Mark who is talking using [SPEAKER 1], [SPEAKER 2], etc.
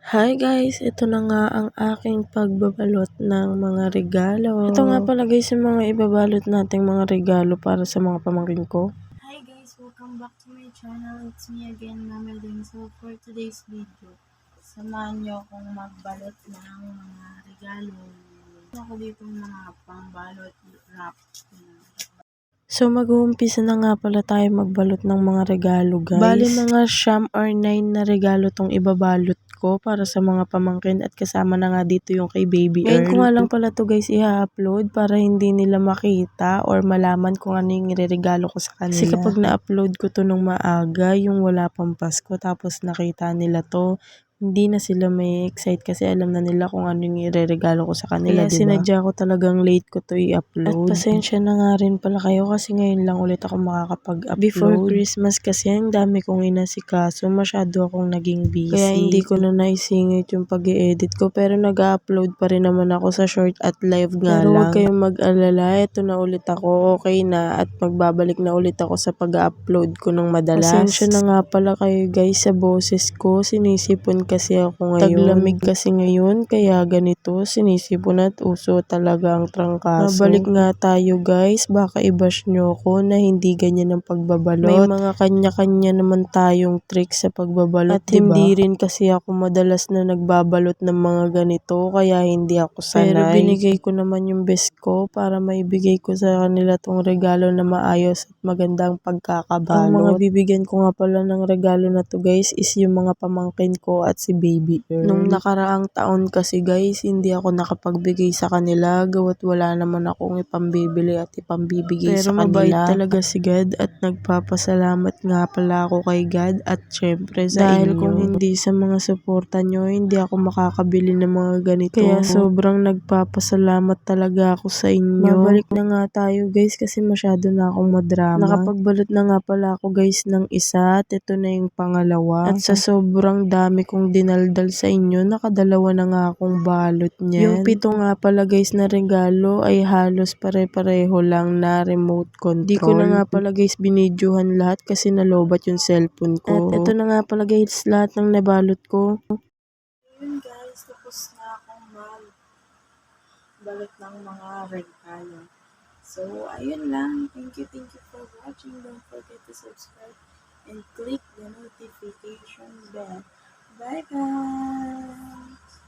[SPEAKER 1] Hi guys, ito na nga ang aking pagbabalot ng mga regalo. Ito nga pala guys yung mga ibabalot nating mga regalo para sa mga pamangkin ko.
[SPEAKER 2] Hi guys, welcome back to my channel. It's me again, Mama Lynn. So for today's video, samahan nyo akong magbalot ng mga regalo. Ako dito mga pambalot wrap.
[SPEAKER 1] So mag-uumpisa na nga pala tayo magbalot ng mga regalo guys. Bali mga 9 or 9 na regalo tong ibabalot ko para sa mga pamangkin at kasama na nga dito yung kay Baby Earl. Ngayon ko nga lang pala to guys i-upload para hindi nila makita or malaman kung ano yung ireregalo ko sa kanila. Kasi kapag na-upload ko to nung maaga, yung wala pang Pasko, tapos nakita nila to, hindi na sila may excite kasi alam na nila kung ano yung ireregalo ko sa kanila, diba? Sinadya ko talagang late ko to i-upload. At pasensya na nga rin pala kayo kasi ngayon lang ulit ako makakapag-upload. Before Christmas kasi ang dami kong inasikaso, masyado akong naging busy. Kaya hindi ko na naisingit yung pag-i-edit ko, pero nag-upload pa rin naman ako sa short at live nga lang. Pero huwag kayong mag-alala, ito na ulit ako, okay na, at magbabalik na ulit ako sa pag-upload ko ng madalas. Pasensya na nga pala kayo guys sa boses ko, sinisipon kasi ako ngayon. Taglamig kasi ngayon, kaya ganito, sinisipon at uso talaga ang trangkaso. Mabalik nga tayo guys, baka i-bash nyo ko na hindi ganyan ang pagbabalot. May mga kanya-kanya naman tayong trick sa pagbabalot, at diba? Hindi rin kasi ako madalas na nagbabalot ng mga ganito, kaya hindi ako sanay. Pero binigay ko naman yung best ko para maibigay ko sa kanila tong regalo na maayos at magandang pagkakabalot. Ang mga bibigyan ko nga pala ng regalo na to guys is yung mga pamangkin ko at si Baby Earl. Nung nakaraang taon kasi guys, hindi ako nakapagbigay sa kanila gawa't wala naman akong ipambibili at ipambibigay sa kanila. Pero mabait talaga si God at nagpapasalamat nga pala ako kay God at syempre sa dahil inyo. Kung hindi sa mga suporta nyo, hindi ako makakabili ng mga ganito. Kaya sobrang nagpapasalamat talaga ako sa inyo. Mabalik na nga tayo guys kasi masyado na akong madrama. Nakapagbalot na nga pala ako guys ng isa at ito na yung pangalawa. At sa sobrang dami kong dinaldal sa inyo, nakadalawa na nga akong balot niyan. Yung 7 nga pala guys na regalo ay halos pare-pareho lang na remote control. Di ko na nga pala guys binidyohan lahat kasi nalobat yung cellphone ko. At ito na nga pala guys lahat ng nabalot ko.
[SPEAKER 2] Ayun guys, tapos na akong magbalot ng mga regalo. So ayun lang, thank you for watching. Don't forget to subscribe and click the notification bell. Bye guys!